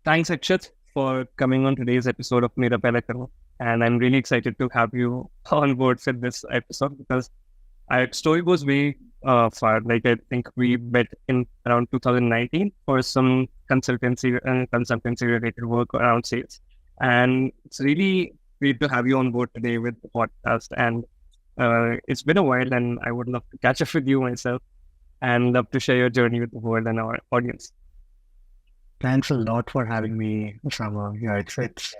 Thanks, Akshit, for coming on today's episode of Mera Pehla Crore. And I'm really excited to have you on board for this episode because our story goes way far. Like, I think we met in around 2019 for some consultancy related work around sales. And it's really great to have you on board today with the podcast. And it's been a while, and I would love to catch up with you myself and love to share your journey with the world and our audience. Thanks a lot for having me, Osama. Yeah, it's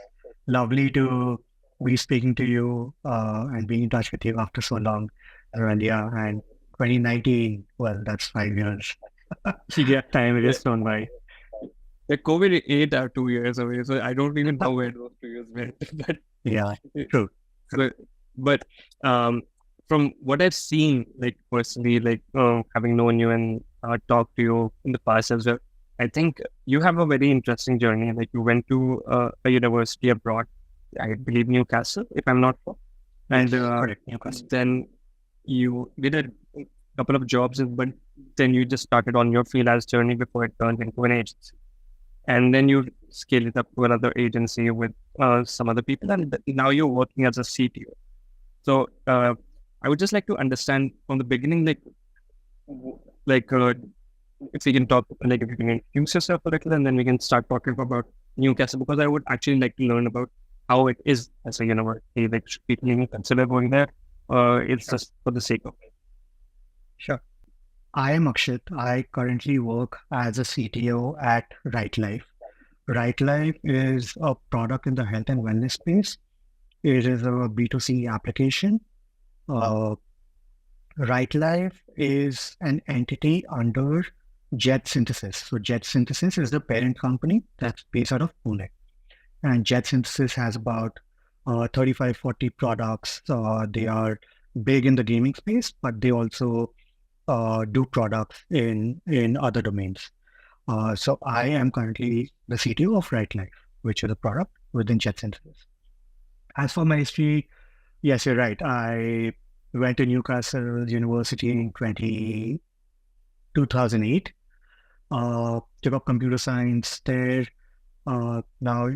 lovely to be speaking to you and being in touch with you after so long. And 2019, well, that's 5 years. Yeah, time is gone by. The COVID ate are 2 years away, so I don't even know where those 2 years went. But Yeah, true. so, but from what I've seen, like personally, like having known you and talked to you in the past as well, I think you have a very interesting journey. Like you went to a university abroad, I believe NewCAST, if I'm not wrong, and Correct. NewCAST. then you did a couple of jobs, but then you just started on your freelance journey before it turned into an agency. And then you scale it up to another agency with some other people, and now you're working as a CTO. So I would just like to understand from the beginning, like if we can talk, like if you can introduce yourself a little, and then we can start talking about NewCAST, because I would actually like to learn about how it is as a university. Like, should people even consider going there? It's just for the sake of it. Sure. I am Akshit. I currently work as a CTO at RightLife. RightLife is a product in the health and wellness space. It is a B2C application. RightLife is an entity under Jet Synthesis. So Jet Synthesis is the parent company that's based out of Pune. And Jet Synthesis has about 35, 40 products. They are big in the gaming space, but they also do products in other domains. So I am currently the CTO of RightLife, which is a product within Jet Synthesis. As for my history, yes, you're right. I went to Newcastle University in 2008. Took up computer science there. Now,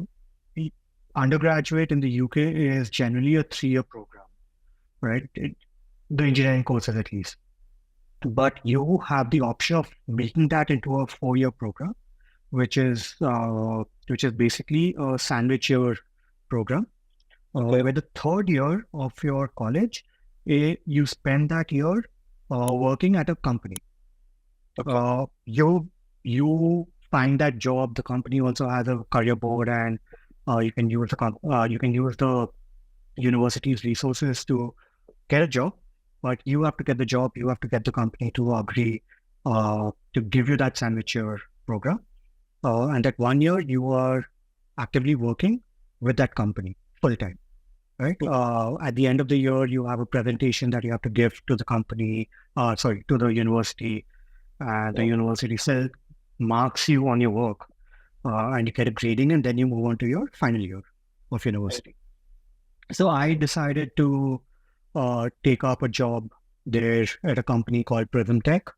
undergraduate in the UK is generally a 3-year program, right? The engineering courses at least. But you have the option of making that into a 4-year program, which is basically a sandwich year program, where the 3rd year of your college, you spend that year working at a company. You find that job. The company also has a career board, and you can use the university's resources to get a job. But you have to get the job. You have to get the company to agree to give you that sandwich year program. And that 1 year, you are actively working with that company full time, right? At the end of the year, you have a presentation that you have to give to the company, to the university, and the university still marks you on your work, and you get a grading, and then you move on to your final year of university. So I decided to take up a job there at a company called Prism Tech.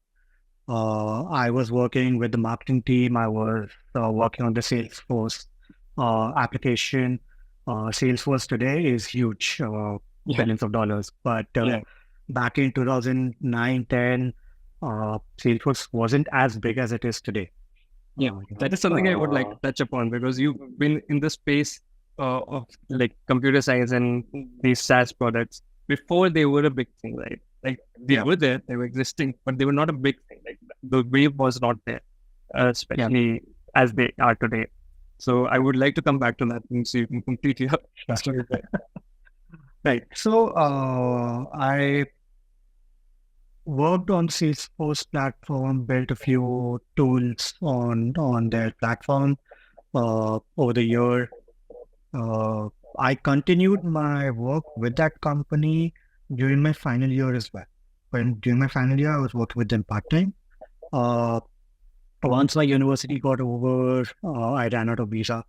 I was working with the marketing team. I was working on the Salesforce application. Salesforce today is huge, billions of dollars. But back in 2009-10, Salesforce wasn't as big as it is today. Yeah, that is something I would like to touch upon, because you've been in the space of like computer science and these SaaS products before they were a big thing, right? Like they were there, they were existing, but they were not a big thing. Like the wave was not there, especially as they are today. So I would like to come back to that and see if you can complete your story. Right. So I worked on Salesforce platform, built a few tools on their platform over the year. I continued my work with that company during my final year as well. During my final year, I was working with them part-time. Once my university got over, I ran out of visa.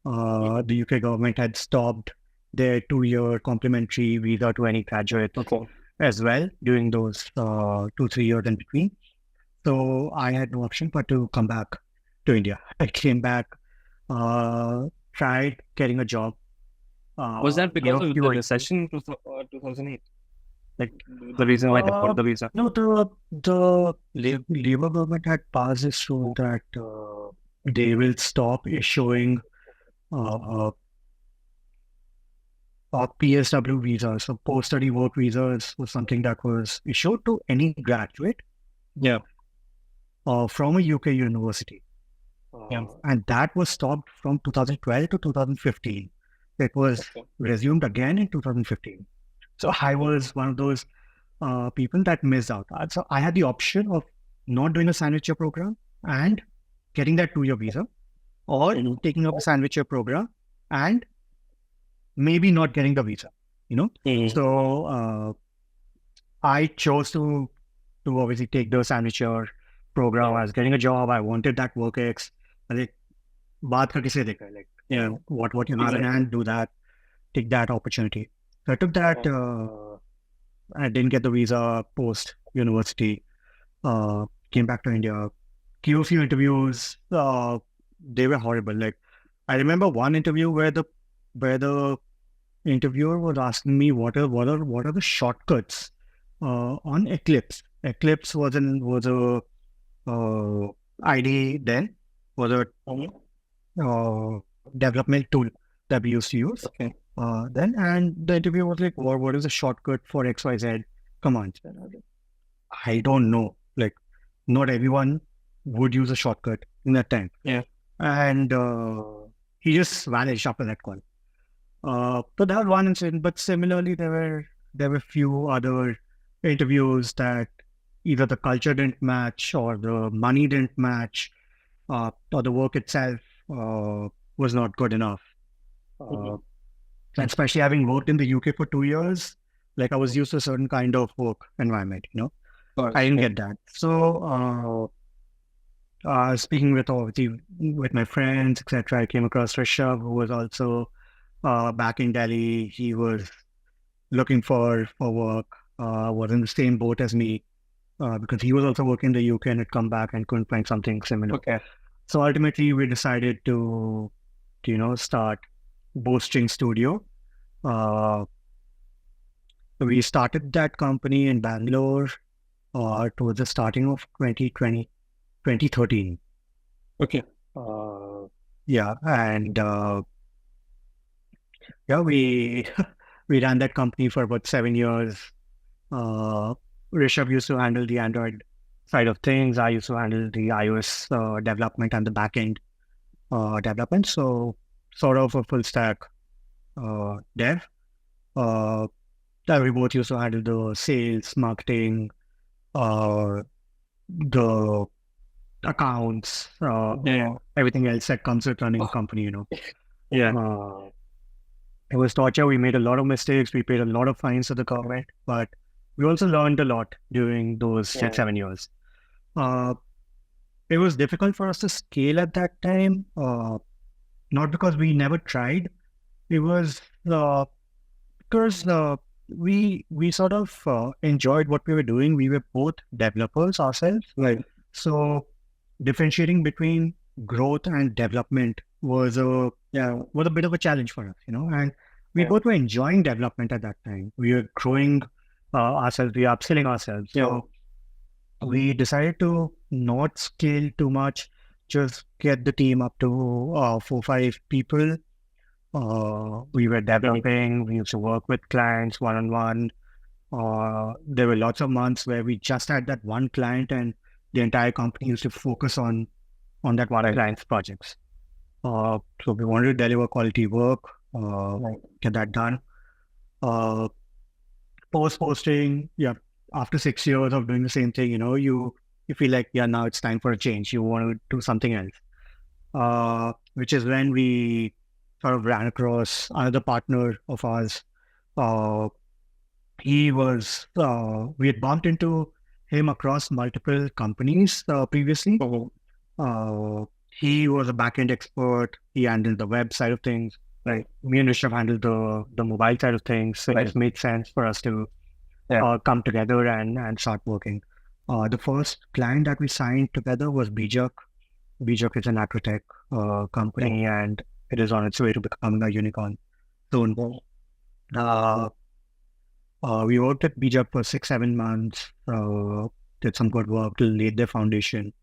The UK government had stopped their 2-year complimentary visa to any graduate as well during those 2-3 years in between. So I had no option but to come back to India. I came back tried getting a job. Was that because of the recession in 2008? Like the reason why they got the visa? No, the Labour government had passed this rule that they will stop issuing PSW visas. So post-study work visas was something that was issued to any graduate from a UK university. And that was stopped from 2012 to 2015. It was resumed again in 2015. So I was one of those people that missed out. So I had the option of not doing a sandwich year program and getting that 2-year visa, or taking up a sandwich year program and maybe not getting the visa, So I chose to obviously take the sandwich year program. I was getting a job. I wanted that work ex. Like, what you have in hand, do that, take that opportunity. So I took that. I didn't get the visa post university. Came back to India. Gave a few interviews. They were horrible. Like, I remember one interview where the interviewer was asking me what are the shortcuts on Eclipse. Eclipse was a ID then, was a development tool that we used to use. Then, and the interviewer was like, what is a shortcut for XYZ commands? I don't know. Like, not everyone would use a shortcut in that time. And he just vanished after that call. So that was one incident. But similarly, there were few other interviews that either the culture didn't match, or the money didn't match, or the work itself was not good enough. And especially having worked in the UK for 2 years, like, I was used to a certain kind of work environment, I didn't get that. So speaking with my friends, etc., I came across Rishabh, who was also back in Delhi. He was looking for work, was in the same boat as me, because he was also working in the UK and had come back and couldn't find something similar. So ultimately, we decided to start Bootstrapping Studio. We started that company in Bangalore towards the starting of 2013. And we we ran that company for about 7 years. Rishabh used to handle the Android side of things. I used to handle the iOS development and the backend development. So sort of a full stack dev. We both used to handle the sales, marketing, the accounts, everything else that comes with running a company, It was torture. We made a lot of mistakes. We paid a lot of fines to the government, but we also learned a lot during those 7 years. It was difficult for us to scale at that time, not because we never tried. It was because we sort of enjoyed what we were doing. We were both developers ourselves. So differentiating between growth and development was a bit of a challenge for us, and we both were enjoying development at that time. We were growing ourselves, we were upskilling ourselves. So we decided to not scale too much, just get the team up to 4-5 people. We were developing, we used to work with clients one-on-one. There were lots of months where we just had that one client and the entire company used to focus on that one client's projects. So we wanted to deliver quality work, get that done. Post-posting, after 6 years of doing the same thing, you feel like, now it's time for a change. You want to do something else. Which is when we sort of ran across another partner of ours. We had bumped into him across multiple companies previously. He was a backend expert. He handled the web side of things. Me and Rishabh handled the mobile side of things. So it just made sense for us to come together and start working. The first client that we signed together was Bijak. Bijak is an agri-tech company, and it is on its way to becoming a unicorn soon. Uh, we worked at Bijak for 6-7 months, did some good work to lay their foundation.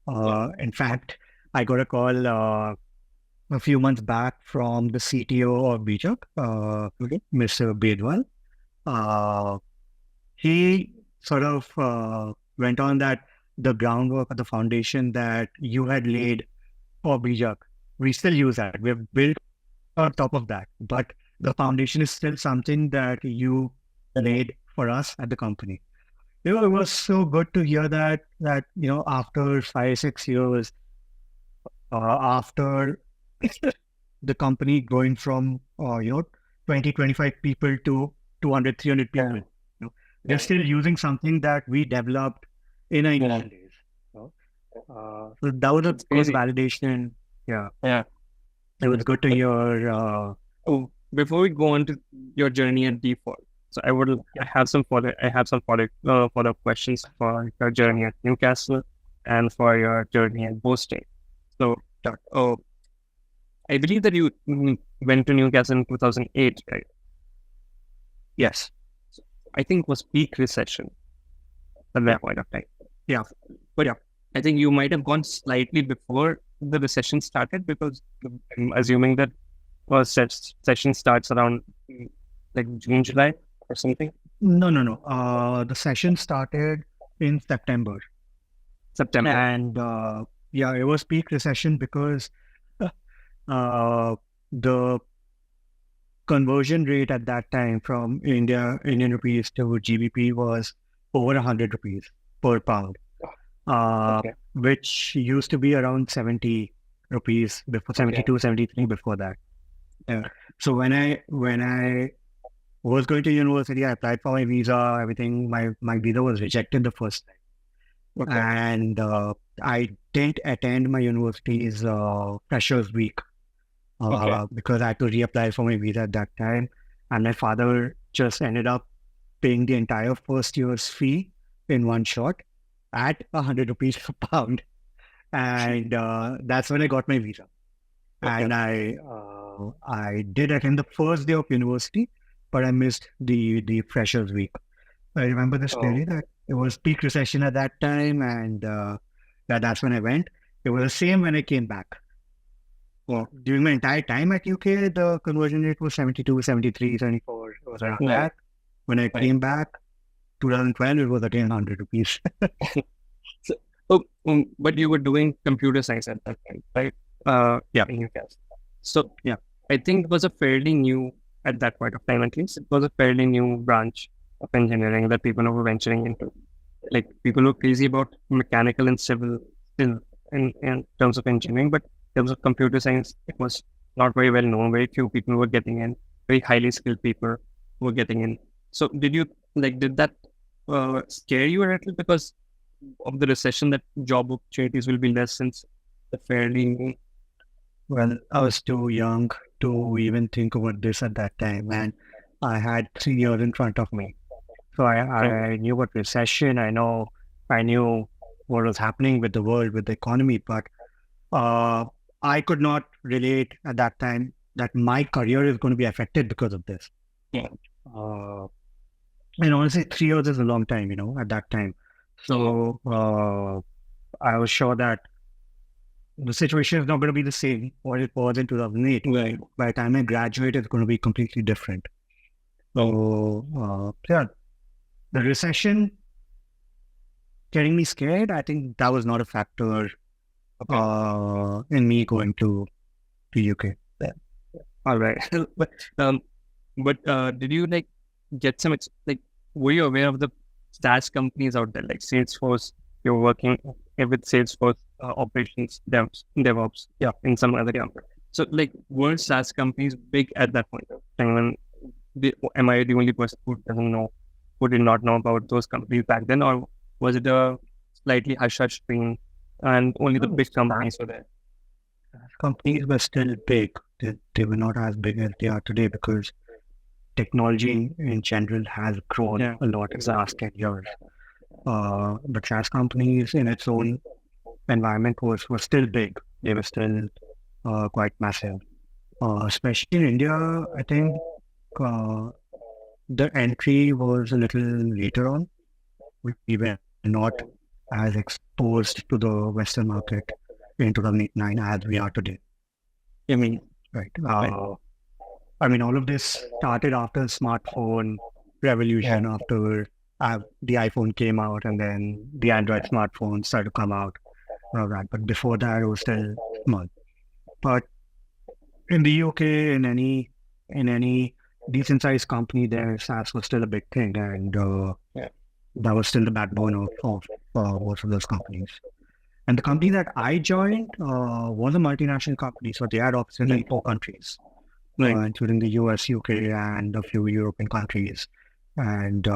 In fact, I got a call a few months back from the CTO of Bijak, Mr. Bedwal. He sort of went on that the groundwork of the foundation that you had laid for Bijak, we still use that. We've built on top of that, but the foundation is still something that you laid for us at the company. It was so good to hear that after 5-6 years, after the company going from 20-25 people to 200-300 people, they're still using something that we developed in our initial days. So that was a good validation. Yeah. It was good to hear. Before we go on to your journey at default, so I have some follow-up questions for your journey at NewCAST and for your journey at boosting. So, I believe that you went to NewCAST in 2008, right? Yes. So I think it was peak recession at that point of time. Yeah. But I think you might have gone slightly before the recession started, because I'm assuming that session starts around like June, July or something. No. The session started in September. And it was peak recession because the conversion rate at that time from Indian rupees to GBP was over 100 rupees per pound, which used to be around 70 rupees before, 72, 73 before that. So when I was going to university, I applied for my visa, everything. My visa was rejected the first time. And I didn't attend my university's freshers week because I had to reapply for my visa at that time. And my father just ended up paying the entire first year's fee in one shot at 100 rupees per pound. And that's when I got my visa. And I did attend the first day of university, but I missed the freshers week. I remember this clearly, that it was peak recession at that time, and that's when I went. It was the same when I came back. During my entire time at UK, the conversion rate was 72, 73, 74. It was around that. When I came back, 2012, it was again 100 rupees. But you were doing computer science at that time, right? In UCAS. So I think it was a fairly new, at that point of time at least, it was a fairly new branch of engineering that people were venturing into. Like, people were crazy about mechanical and civil in terms of engineering, but in terms of computer science, it was not very well known. Very few people were getting in. Very highly skilled people were getting in. So did that scare you a little because of the recession, that job opportunities will be less since the fairly new? Well, I was too young to even think about this at that time, and I had 3 years in front of me. So I knew about recession. I knew what was happening with the world, with the economy, but I could not relate at that time that my career is going to be affected because of this. And honestly, 3 years is a long time, at that time. So I was sure that the situation is not going to be the same what it was in 2008. Right. By the time I graduate, it's going to be completely different. So, the recession getting me scared, I think that was not a factor in me going to UK. All right. But did you get some, were you aware of the SaaS companies out there, like Salesforce? You're working with Salesforce operations, DevOps, in some other company. So, were SaaS companies big at that point of time? Am I the only person who did not know about those companies back then, or was it a slightly hush-hush thing and only the big companies were there? Companies were still big. They were not as big as they are today because technology in general has grown a lot in the last 10 years. But SaaS companies in its own environment was still big. They were still quite massive. Especially in India, I think the entry was a little later on. We were not as exposed to the Western market in 2009 as we are today. I mean, Right. I mean, all of this started after smartphone revolution, after the iPhone came out, and then the Android smartphones started to come out. All that. But before that, it was still small. But in the UK, in any decent sized company, there SaaS was still a big thing, and that was still the backbone of most of those companies. And the company that I joined was a multinational company, so they had offices in 4 countries, including the US, UK, and a few European countries. And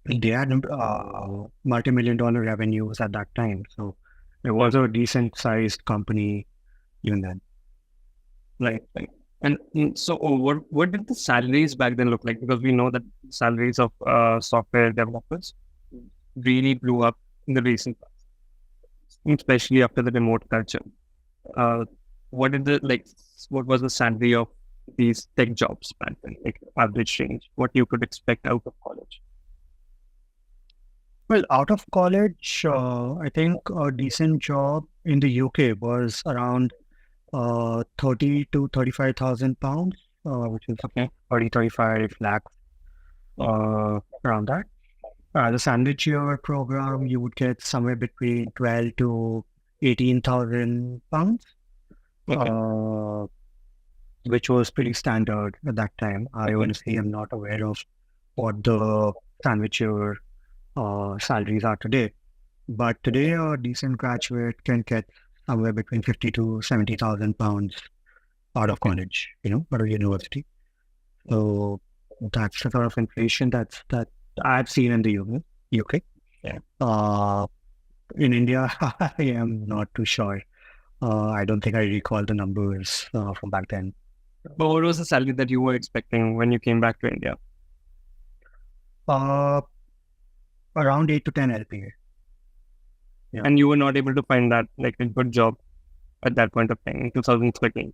they had multi-million-dollar revenues at that time. So it was a decent-sized company even then. Right. And so what did the salaries back then look like? Because we know that salaries of software developers really blew up in the recent past, especially after the remote culture. What was the salary of these tech jobs back then, like average range, what you could expect out of college? Well, out of college, I think a decent job in the UK was around 30 to 35,000 pounds, which is 35 lakhs, around that. The sandwich year program, you would get somewhere between 12 to 18,000 pounds, which was pretty standard at that time. I honestly am not aware of what the sandwich year salaries are today. But today, a decent graduate can get somewhere between 50 to 70,000 pounds out of college, out of university. So that's the sort of inflation that I've seen in the UK. In India, I am not too sure. I don't think I recall the numbers from back then. But what was the salary that you were expecting when you came back to India? Around 8 to 10 LPA. Yeah. And you were not able to find that like a good job at that point of time in 2013?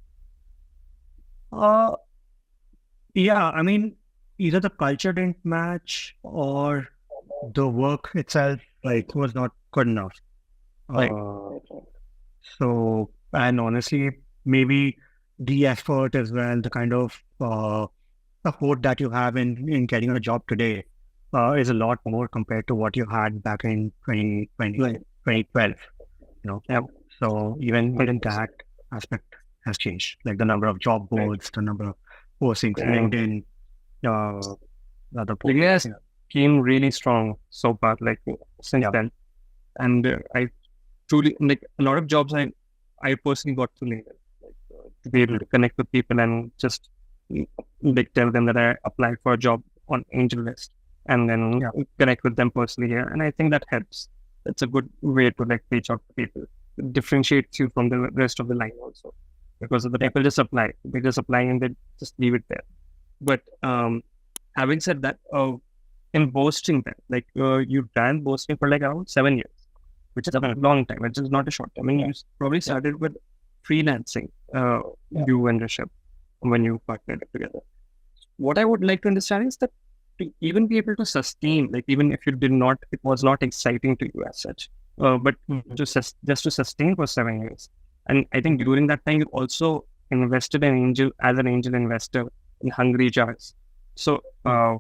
Yeah, I mean, either the culture didn't match or the work itself was not good enough. So, and honestly, maybe the effort as well, the kind of support that you have in getting a job today is a lot more compared to what you had back in 2012. So even that aspect has changed, like the number of job boards, the number of postings, LinkedIn, other postings. Came really strong so far, since then. And I truly, a lot of jobs I personally got to LinkedIn, to be able to connect with people and just tell them that I applied for a job on AngelList and then connect with them personally here. And I think that helps. It's a good way to reach out to people. It differentiates you from the rest of the line also, because the people just apply. They just apply and they just leave it there. But having said that, in boasting, you ran boasting for around 7 years, which is a long time. Which is not a short time. I mean, you probably started with freelancing, you and Rishabh, when you partnered together. What I would like to understand is that to even be able to sustain, even if you did not, it was not exciting to you as such, but just to sustain for 7 years. And I think during that time, you also invested as an angel investor in Hungry Jars. So how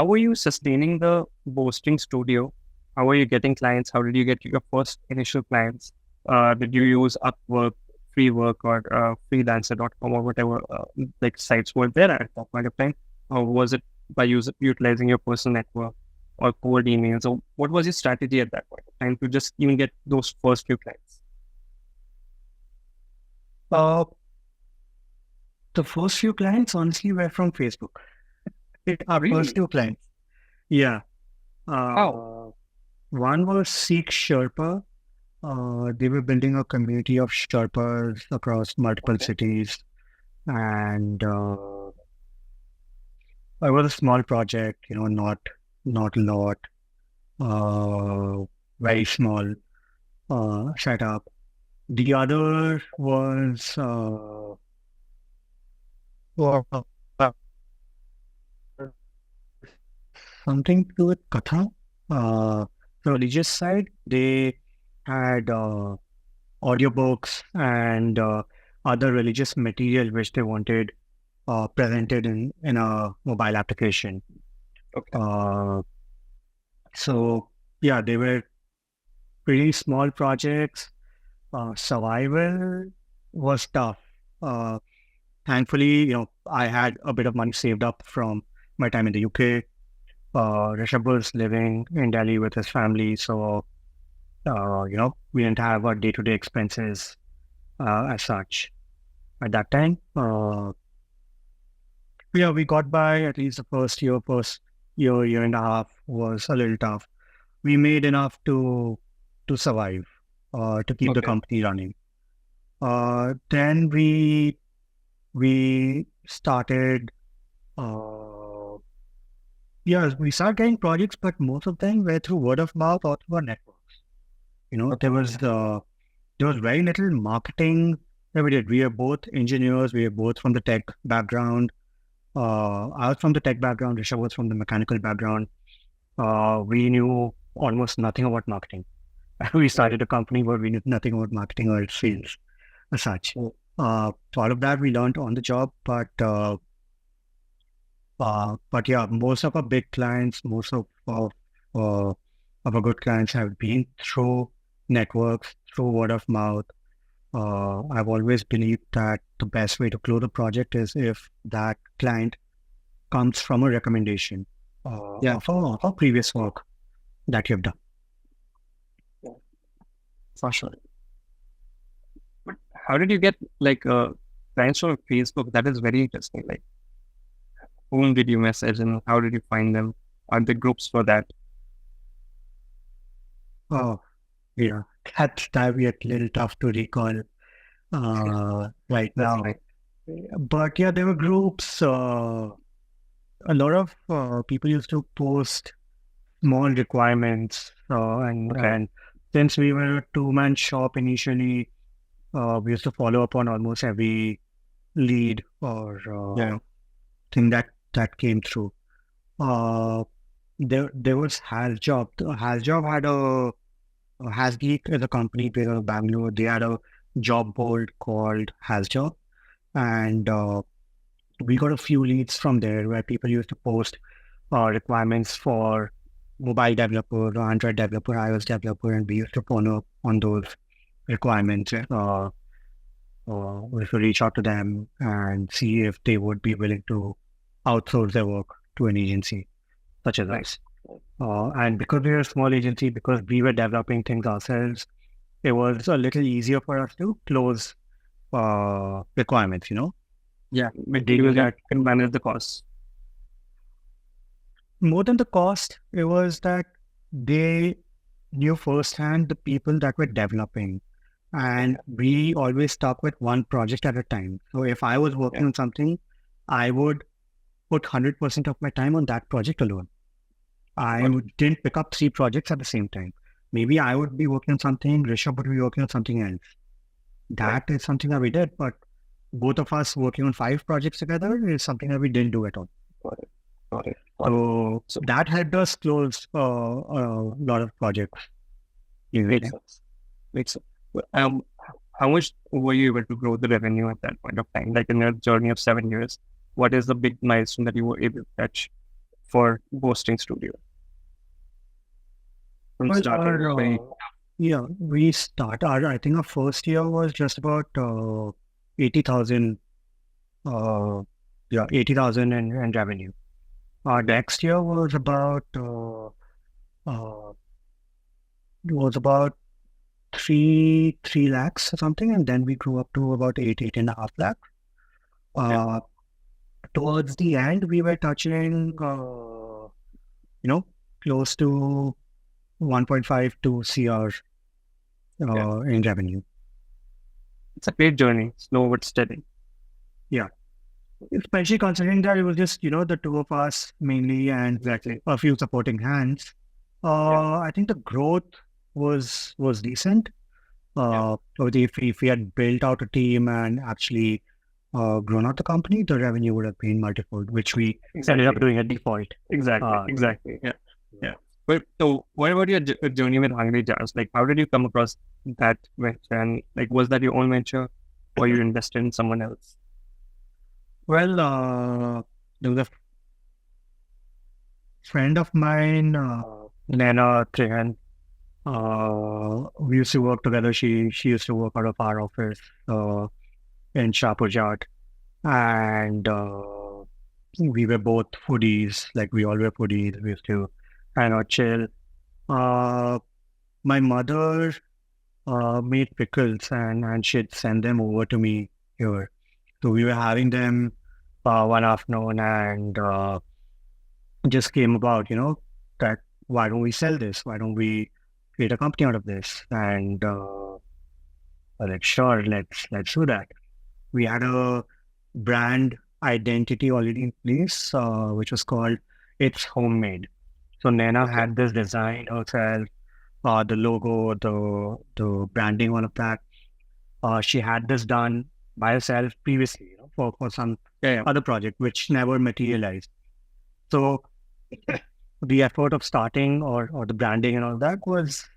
were you sustaining the boasting studio? How were you getting clients? How did you get your first initial clients? Did you use Upwork, Freework, or freelancer.com or whatever sites were there at that point of time? Or was it by utilizing your personal network or cold emails? Or what was your strategy at that point of time to just even get those first few clients? The first few clients, honestly, were from Facebook. Really? First 2 clients. Yeah. How? One was Seek Sherpa. They were building a community of Sherpas across multiple cities. And it was a small project, not a lot, very small. setup. The other was well, something to do with Katha. The religious side, they had audiobooks and other religious material which they wanted presented in a mobile application. Okay. So yeah, they were pretty small projects. Survival was tough. Thankfully, I had a bit of money saved up from my time in the UK. Rishabh was living in Delhi with his family, so we didn't have our day-to-day expenses as such at that time. Yeah, we got by. At least the first year and a half was a little tough. We made enough to survive, to keep the company running. Then we started. We started getting projects, but most of them were through word of mouth or through our networks. There was very little marketing that we did. We are both engineers. We are both from the tech background. I was from the tech background. Rishabh was from the mechanical background. We knew almost nothing about marketing. We started a company where we knew nothing about marketing or sales as such. All of that we learned on the job, but yeah, most of our big clients, most of our good clients have been through networks, through word of mouth. I've always believed that the best way to close a project is if that client comes from a recommendation of previous work that you've done. Yeah, for sure. But how did you get clients from Facebook? That is very interesting. Like, whom did you message and how did you find them? Are there groups for that? Oh, yeah, that'd be a little tough to recall right now. Right. But yeah, there were groups. A lot of people used to post small requirements, and since we were a two-man shop initially, we used to follow up on almost every lead or thing that came through. There was HasJob. HasJob had HasGeek as a company based out of Bangalore. They had a job board called HasJob, and we got a few leads from there where people used to post requirements for mobile developer, Android developer, iOS developer, and we used to follow up on those requirements. We used to reach out to them and see if they would be willing to outsource their work to an agency such as us. And because we were a small agency, because we were developing things ourselves, it was a little easier for us to close requirements, Yeah, but you can manage the costs. More than the cost, it was that they knew firsthand the people that were developing. And we always stuck with one project at a time. So if I was working on something, I would put 100% of my time on that project alone. I didn't pick up 3 projects at the same time. Maybe I would be working on something, Rishabh would be working on something else. That is something that we did, but both of us working on 5 projects together is something that we didn't do at all. Got it. So that helped us close a lot of projects. Makes sense. How much were you able to grow the revenue at that point of time? Like in your journey of 7 years, what is the big milestone that you were able to touch for Boasting Studio? We started, I think our first year was just about 80,000 in revenue. Our next year was about 3 lakhs or something, and then we grew up to about 8.5 lakhs. Towards the end, we were touching, close to 1.5 to CR in revenue. It's a great journey, slow but steady. Yeah. Especially considering that it was just, the two of us mainly and a few supporting hands. I think the growth was decent. Obviously, if we had built out a team and actually grown out the company, the revenue would have been multifold, which we ended up doing at default. Exactly. Yeah. But so, what about your journey with Hungry Jars? Like, how did you come across that venture? And like, was that your own venture, or you invested in someone else? Well, there was a friend of mine, Nana Trehan. We used to work together. She used to work out of our office in Shahpur, and we were both foodies. Like we all were foodies. We used to chill. My mother made pickles and she'd send them over to me here. So we were having them one afternoon and just came about, that why don't we sell this? Why don't we create a company out of this? And I was like, sure, let's do that. We had a brand identity already in place, which was called It's Homemade. So Nana had this design herself, the logo, the branding, all of that. She had this done by herself previously, for some other project, which never materialized. So the effort of starting or the branding and all that was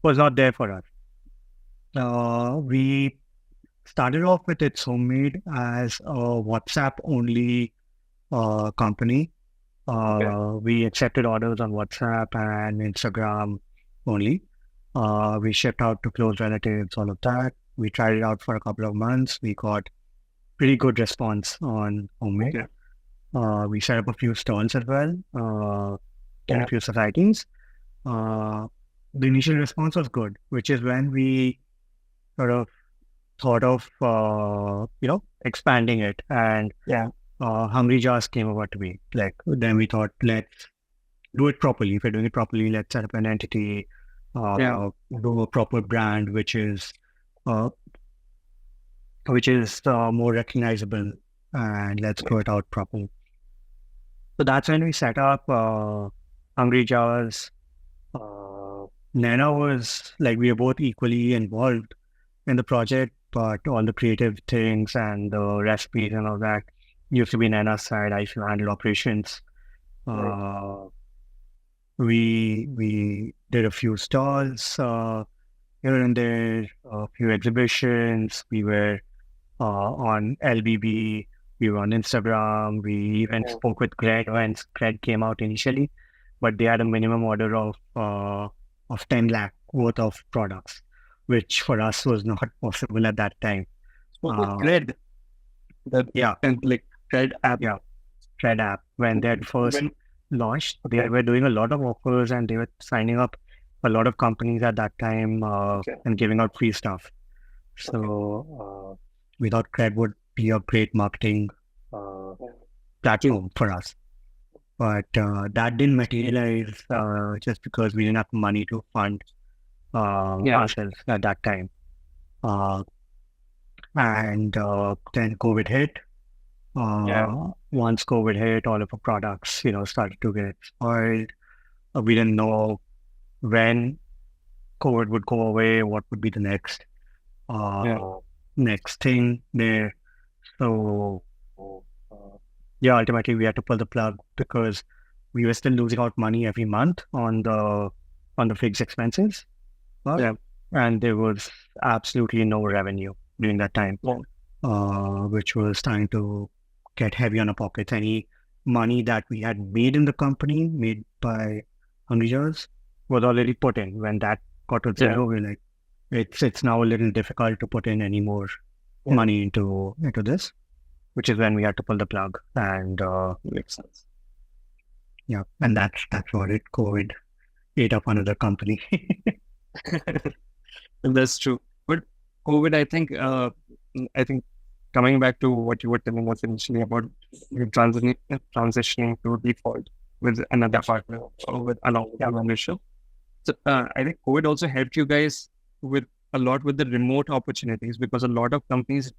not there for us. We started off with It's Homemade as a WhatsApp only company. We accepted orders on WhatsApp and Instagram only. We shipped out to close relatives, all of that. We tried it out for a couple of months. We got pretty good response on Homemade. We set up a few stalls as well, in a few societies. The initial response was good, which is when we sort of thought of, expanding it. And Hungry Jars came over to me. Like, then we thought, let's do it properly. If we're doing it properly, let's set up an entity, do a proper brand, which is more recognizable, and let's grow it out properly. So that's when we set up Hungry Jars. Nana was like, we were both equally involved in the project, but all the creative things and the recipes and all that used to be Nana's side. I used to handle operations. We did a few stalls here and there, a few exhibitions. We were on LBB. We were on Instagram. We even spoke with Cred when Cred came out initially, but they had a minimum order of 10 lakh worth of products, which for us was not possible at that time. Cred, Cred app. Yeah, Cred app. When they had first launched, they were doing a lot of offers and they were signing up a lot of companies at that time and giving out free stuff. So we thought Cred would be a great marketing platform for us. But that didn't materialize just because we didn't have money to fund ourselves at that time. And then COVID hit. Once COVID hit, all of our products, started to get spoiled. We didn't know when COVID would go away, what would be the next thing there. So ultimately we had to pull the plug because we were still losing out money every month on the fixed expenses. And there was absolutely no revenue during that time, which was starting to get heavy on our pockets. Any money that we had made in the company, made by Hungry Jars, was already put in. When that got to zero, we're like, it's now a little difficult to put in any more money into this, which is when we had to pull the plug. And makes sense. Yeah, and that's what it. COVID ate up another company. That's true. But COVID, I think coming back to what you were telling us initially about transitioning to default with another partner or with along with ownership. So I think COVID also helped you guys with a lot with the remote opportunities, because a lot of companies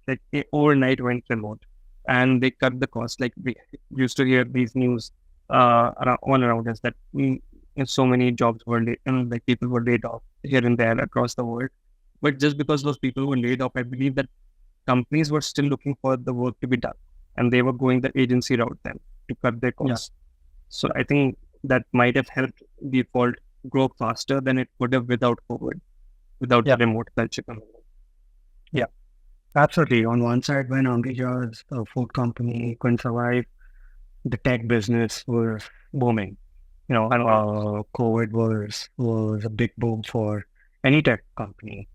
like overnight went remote and they cut the cost. Like we used to hear these news all around us that so many jobs were like people were laid off here and there across the world. But just because those people were laid off, I believe that companies were still looking for the work to be done, and they were going the agency route then to cut their costs. So I think that might have helped Default grow faster than it would have without COVID, without the remote culture coming in. Absolutely. On one side, when Amrija's food company couldn't survive, the tech business was booming. COVID was a big boom for any tech company.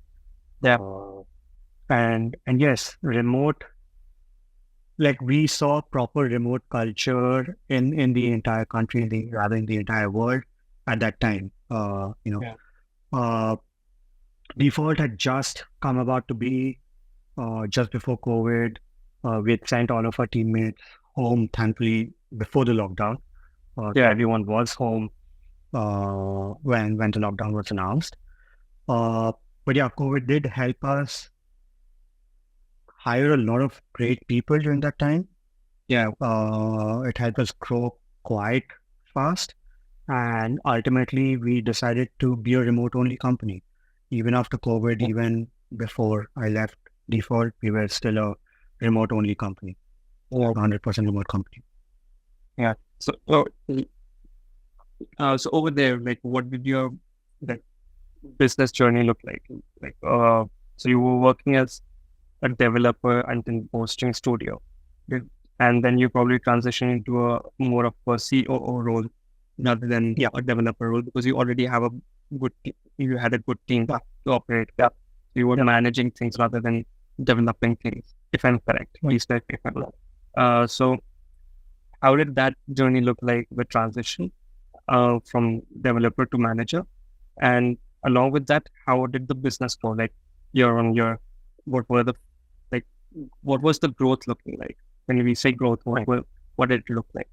And yes, remote, like we saw proper remote culture in the entire country, rather in the entire world at that time. Default had just come about to be just before COVID. We had sent all of our teammates home, thankfully, before the lockdown. Everyone was home when the lockdown was announced. But yeah, COVID did help us hire a lot of great people during that time. It helped us grow quite fast. And ultimately, we decided to be a remote-only company. Even after COVID, even before I left Default, we were still a remote-only company, 100% remote company. So over there, like, what did your business journey look like? So you were working as a developer until posting studio, and then you probably transitioned into a more of a COO role rather than a developer role, because you already have you had a good team to operate. You were managing things rather than developing things, if I'm correct. Please correct me if I'm wrong. So how did that journey look like, the transition from developer to manager? And along with that, how did the business go? Like year on year, what was the growth looking like? When we say growth, what did it look like?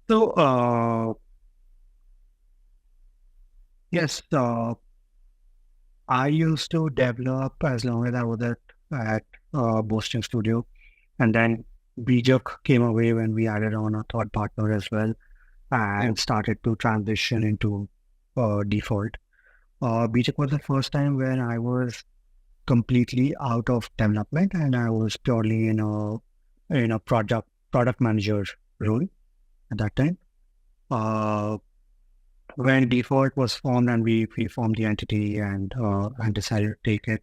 So, yes, I used to develop as long as I was at Boosting Studio, and then Bijak came away when we added on a third partner as well, and started to transition into Default. Bijak was the first time when I was completely out of development, and I was purely in a product manager role at that time. When Default was formed and we formed the entity and decided to take it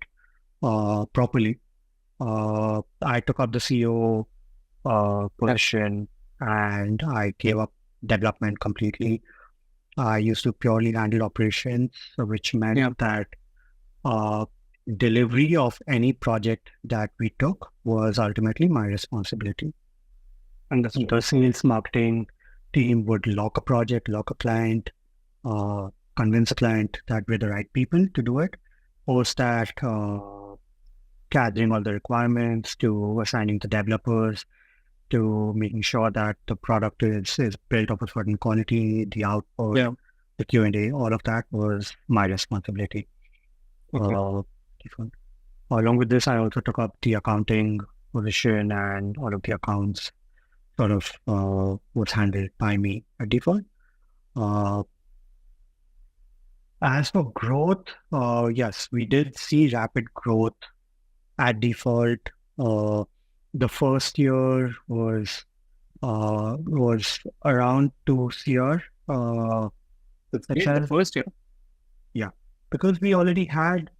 properly, I took up the CEO position and I gave up development completely. I used to purely handle operations, which meant that delivery of any project that we took was ultimately my responsibility. And the sales marketing team would lock a project, lock a client, convince a client that we're the right people to do it, post that, gathering all the requirements, to assigning the developers, to making sure that the product is built of a certain quality, the output, the Q&A, all of that was my responsibility. Along with this, I also took up the accounting position, and all of the accounts sort of was handled by me at Default. As for growth, yes, we did see rapid growth at Default. The first year was around 2 CR. The first year? Yeah, because we already had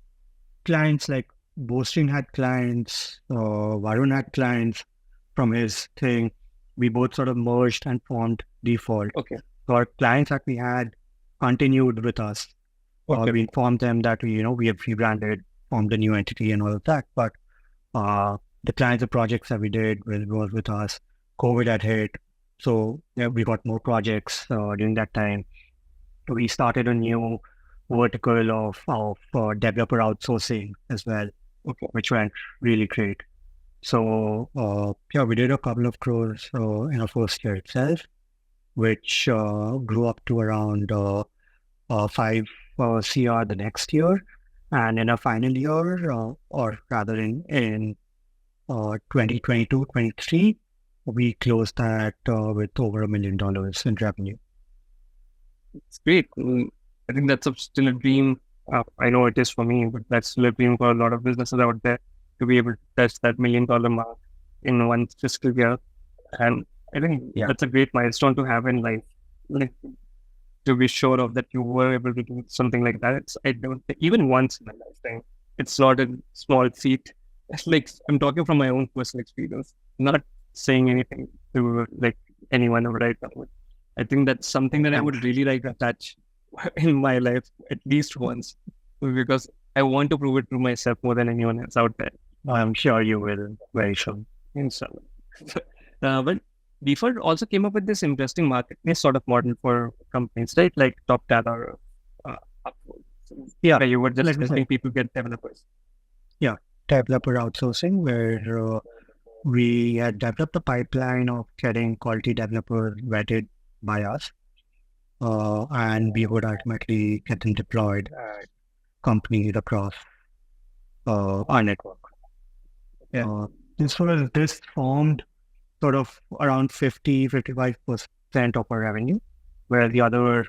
clients, like Boosting had clients, Varun had clients from his thing. We both sort of merged and formed Default. So our clients that we had continued with us. We informed them that we have rebranded, formed a new entity and all of that. But the kinds of projects that we did was with us. COVID had hit, so we got more projects during that time. We started a new vertical of developer outsourcing as well, which went really great. So we did a couple of crores in our first year itself, which grew up to around 5 CR the next year. And in our final year, or rather in 2022-23, we closed that with over $1 million in revenue. It's great. I think that's still a dream I know it is for me, but that's literally for a lot of businesses out there to be able to touch that $1 million mark in one fiscal year. And I think that's a great milestone to have in life, like to be sure of that you were able to do something like that. I don't think, even once in my lifetime, it's not a small feat. It's like, I'm talking from my own personal experience, not saying anything to like anyone right now. I think that's something that I would really like to touch in my life at least once, because I want to prove it to myself more than anyone else out there. I'm sure you will very soon. Inshallah. But Default also came up with this interesting marketplace sort of model for companies, right? Like Top Data or Upwork. Where you were just helping people get developers. Yeah, developer outsourcing, where we had developed a pipeline of getting quality developers vetted by us, and we would ultimately get them deployed at companies across our network. This formed sort of around 50-55% of our revenue, where the other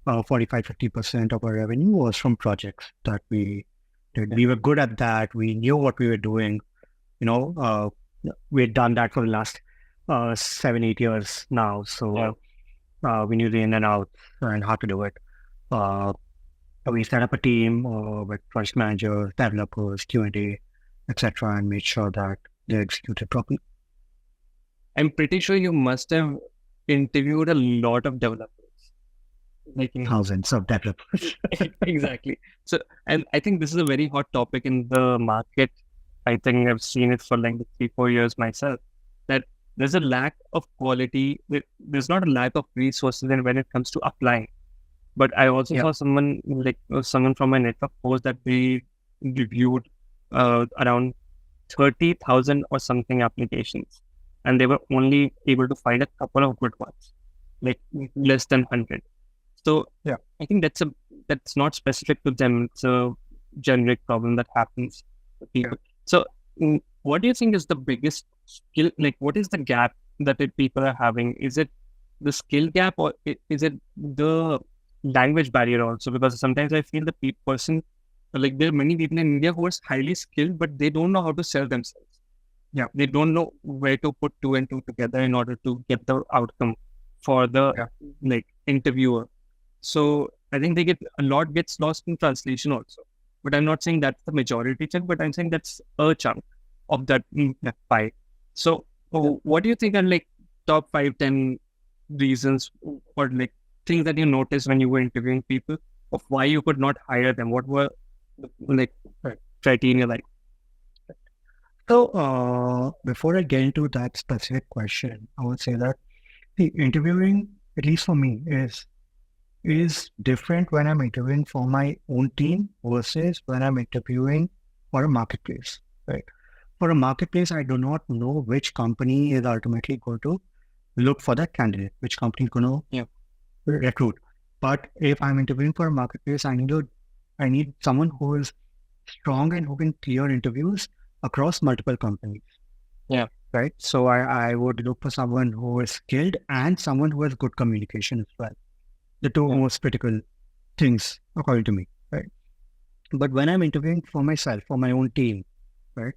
45-50% of our revenue was from projects that we did. We were good at that. We knew what we were doing. We had done that for the last 7-8 years now. So we knew the in and out and how to do it. We set up a team with project managers, developers, Q&A, etc., and made sure that they executed properly. I'm pretty sure you must have interviewed a lot of developers. Like thousands of developers. Exactly. So, and I think this is a very hot topic in the market. I think I've seen it for like 3-4 years myself, that there's a lack of quality. There's not a lack of resources when it comes to applying. But I also saw someone from my network post that we reviewed around 30,000 or something applications, and they were only able to find a couple of good ones, like less than 100. So I think that's not specific to them. It's a generic problem that happens to people. So what do you think is the biggest skill? Like, what is the gap that people are having? Is it the skill gap, or is it the language barrier also? Because sometimes I feel the person, like there are many people in India who are highly skilled, but they don't know how to sell themselves. They don't know where to put 2 and 2 together in order to get the outcome for the like interviewer. So I think a lot gets lost in translation also. But I'm not saying that's the majority chunk, but I'm saying that's a chunk of that pie. So what do you think are like top 5-10 reasons or like things that you noticed when you were interviewing people of why you could not hire them? What were like criteria like? So before I get into that specific question, I would say that the interviewing, at least for me, is different when I'm interviewing for my own team versus when I'm interviewing for a marketplace, right? For a marketplace, I do not know which company is ultimately going to look for that candidate, which company is going to recruit. But if I'm interviewing for a marketplace, I need someone who is strong and who can clear interviews across multiple companies. Right. So I would look for someone who is skilled and someone who has good communication as well. The two most critical things, according to me, right? But when I'm interviewing for myself, for my own team, right,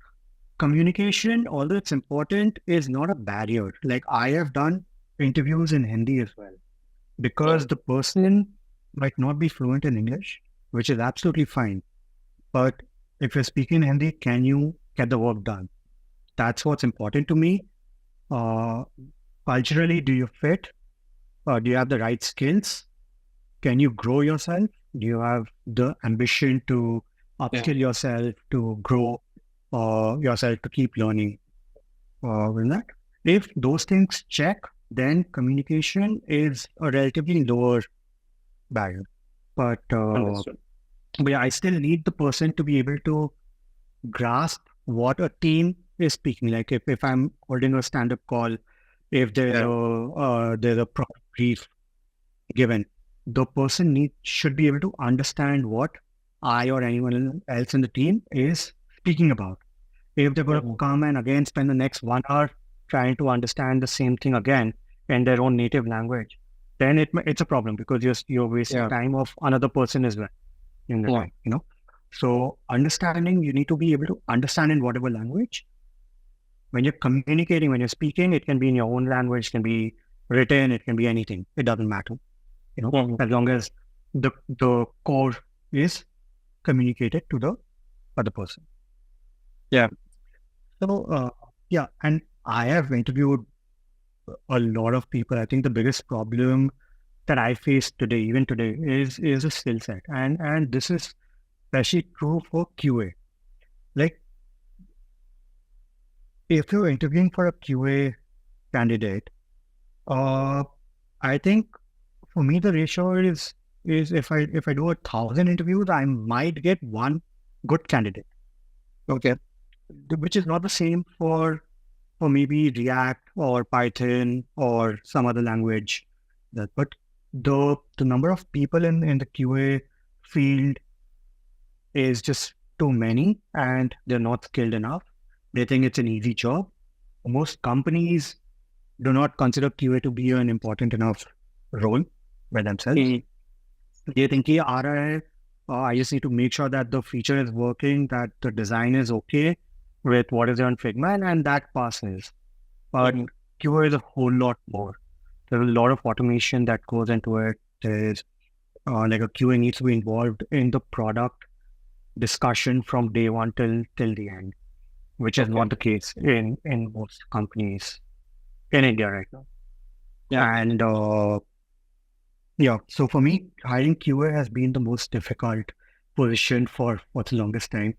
communication, although it's important, is not a barrier. Like I have done interviews in Hindi as well, because the person might not be fluent in English, which is absolutely fine. But if you're speaking Hindi, can you get the work done? That's what's important to me. Culturally, do you fit? Do you have the right skills? Can you grow yourself? Do you have the ambition to upskill yourself, to grow yourself, to keep learning? With that, if those things check, then communication is a relatively lower barrier. But I still need the person to be able to grasp what a team is speaking. Like if I'm holding a stand-up call, if there's a proper brief given, the person should be able to understand what I or anyone else in the team is speaking about. If they're going to come and again spend the next 1 hour trying to understand the same thing again in their own native language, then it's a problem, because you're wasting time of another person as well. in the time, So understanding, you need to be able to understand in whatever language. When you're communicating, when you're speaking, it can be in your own language, it can be written, it can be anything. It doesn't matter, as long as the core is communicated to the other person. Yeah. So, and I have interviewed a lot of people. I think the biggest problem that I face today, even today, is a skill set. And this is especially true for QA. Like, if you're interviewing for a QA candidate, I think for me the ratio is if I do 1,000 interviews, I might get one good candidate. Okay. Which is not the same for maybe React or Python or some other language. But the number of people in the QA field is just too many, and they're not skilled enough. They think it's an easy job. Most companies do not consider QA to be an important enough role by themselves. They think, I just need to make sure that the feature is working, that the design is okay with what is on Figma, and that passes. But QA is a whole lot more. There's a lot of automation that goes into it. There's like a QA needs to be involved in the product discussion from day one till the end, which is not the case in most companies in India right now. Yeah. And so for me, hiring QA has been the most difficult position for the longest time.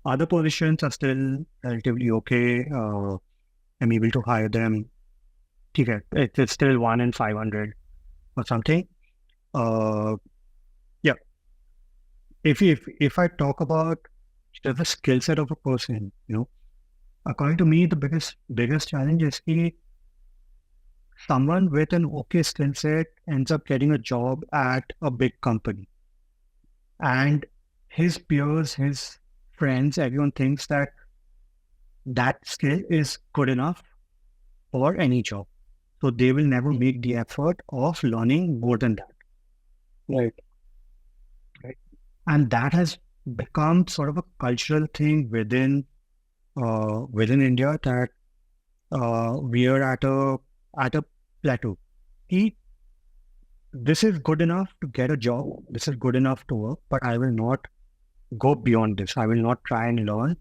Other positions are still relatively okay. I'm able to hire them. Okay, it's still 1 in 500 or something. If I talk about just the skill set of a person, according to me, the biggest challenge is someone with an okay skill set ends up getting a job at a big company, and his peers, his friends, everyone thinks that skill is good enough for any job. So they will never make the effort of learning more than that. Right. And that has become sort of a cultural thing within India, that we are at a plateau. This is good enough to get a job. This is good enough to work, but I will not go beyond this. I will not try and learn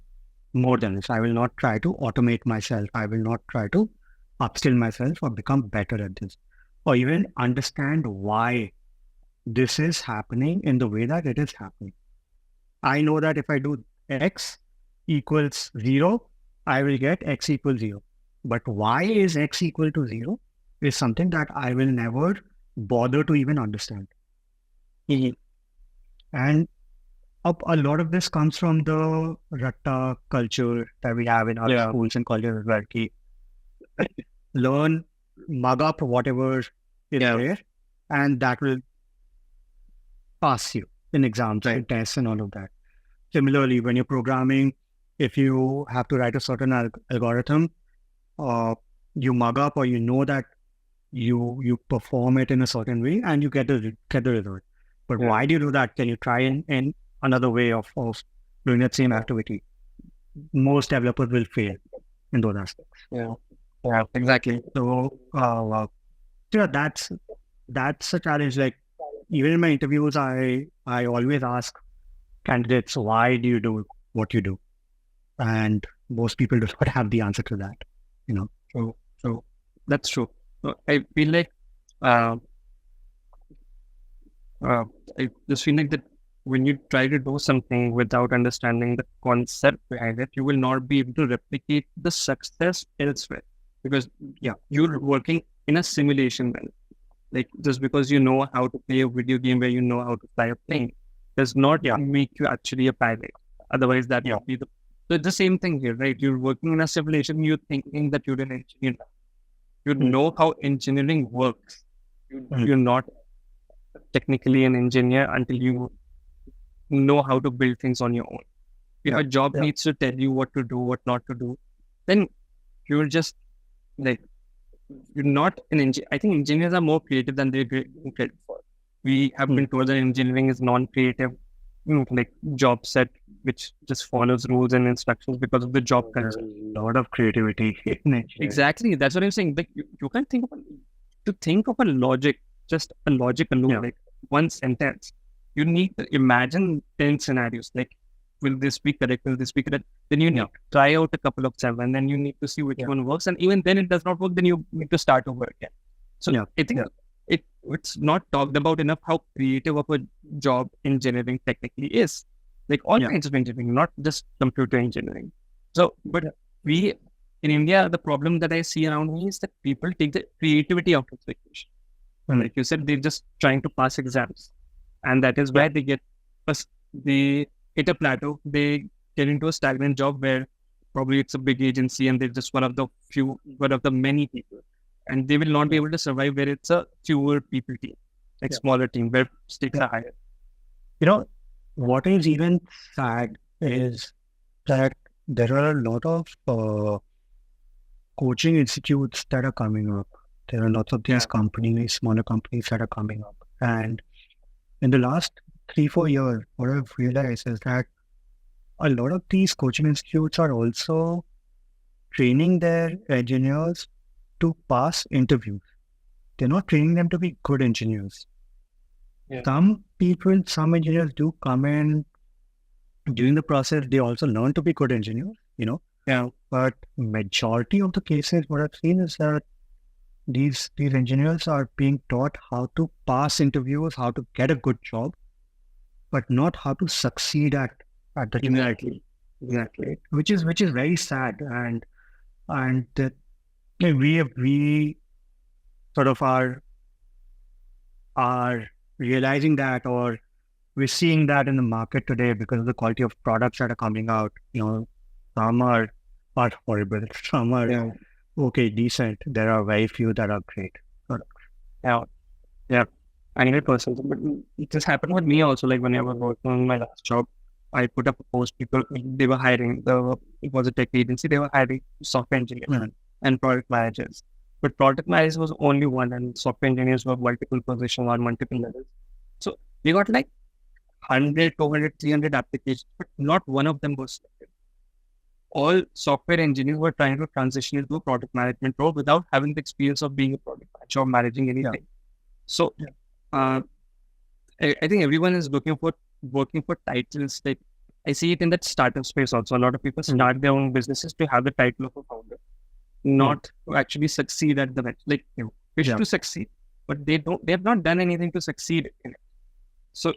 more than this. I will not try to automate myself. I will not try to upskill myself or become better at this, or even understand why this is happening in the way that it is happening. I know that if I do X equals 0, I will get X equals 0. But why is X equal to 0 is something that I will never bother to even understand. And a lot of this comes from the ratta culture that we have in our schools and colleges as well. Learn, mug up whatever is there, and that will pass you in exams and tests and all of that. Similarly, when you're programming, if you have to write a certain algorithm, you mug up, or you know that you perform it in a certain way and you get the result. But why do you do that? Can you try in another way of doing that same activity? Most developers will fail in those aspects. Yeah, exactly. So that's a challenge. Like, even in my interviews, I always ask candidates, why do you do what you do? And most people do not have the answer to that, So that's true. So I feel like I just feel like that when you try to do something without understanding the concept behind it, you will not be able to replicate the success elsewhere, because you're working in a simulation. Like, just because you know how to play a video game where you know how to fly a plane does not make you actually a pilot. Otherwise, that would be so it's the same thing here, right? You're working in a simulation, you're thinking that you're an engineer. You know how engineering works. You're not technically an engineer until you know how to build things on your own. If a job needs to tell you what to do, what not to do, then you're just like, you're not an engineer. I think engineers are more creative than they're credit for. We have been told that engineering is non-creative. like job set which just follows rules and instructions because of the job There's culture. a lot of creativity in engineering. Exactly, that's what I'm saying. Like you can't think of a logic, just a logic alone, like one sentence. You need to imagine 10 scenarios. Like, will this be correct? Will this be correct? Then you need to try out a couple of them, and then you need to see which one works. And even then it does not work, then you need to start over again. So I think it's not talked about enough how creative of a job engineering technically is. Like all kinds of engineering, not just computer engineering. So, but we in India, the problem that I see around me is that people take the creativity out of the equation. Like you said, they're just trying to pass exams. And that is where they hit a plateau. They get into a stagnant job where probably it's a big agency and they're just one of the many people. And they will not be able to survive where it's a fewer people team, like smaller team where stakes are higher. You know, what is even sad is that there are a lot of coaching institutes that are coming up. There are lots of these companies, smaller companies that are coming up. And in the last 3-4 years, what I've realized is that a lot of these coaching institutes are also training their engineers to pass interviews. They're not training them to be good engineers. Some engineers do come in during the process. They also learn to be good engineers, but majority of the cases, what I've seen is that these engineers are being taught how to pass interviews, how to get a good job, but not how to succeed at the job. Exactly. Which is very sad, and that we sort of are realizing that, or we're seeing that in the market today because of the quality of products that are coming out. Some are horrible, some are okay, decent. There are very few that are great products. Yeah, 100%. But it just happened with me also. Like when I was working on my last job, I put up a post. People, they were hiring. It was a tech agency. They were hiring software engineers and product managers. But product managers was only one, and software engineers were multiple positions on multiple levels. So we got like 100, 200, 300 applications, but not one of them was selected. All software engineers were trying to transition into a product management role without having the experience of being a product manager or managing anything. So I think everyone is working for titles. Like I see it in that startup space also. A lot of people start their own businesses to have the title of a founder, not to actually succeed at the bench. Like wish to succeed, but they have not done anything to succeed in it. So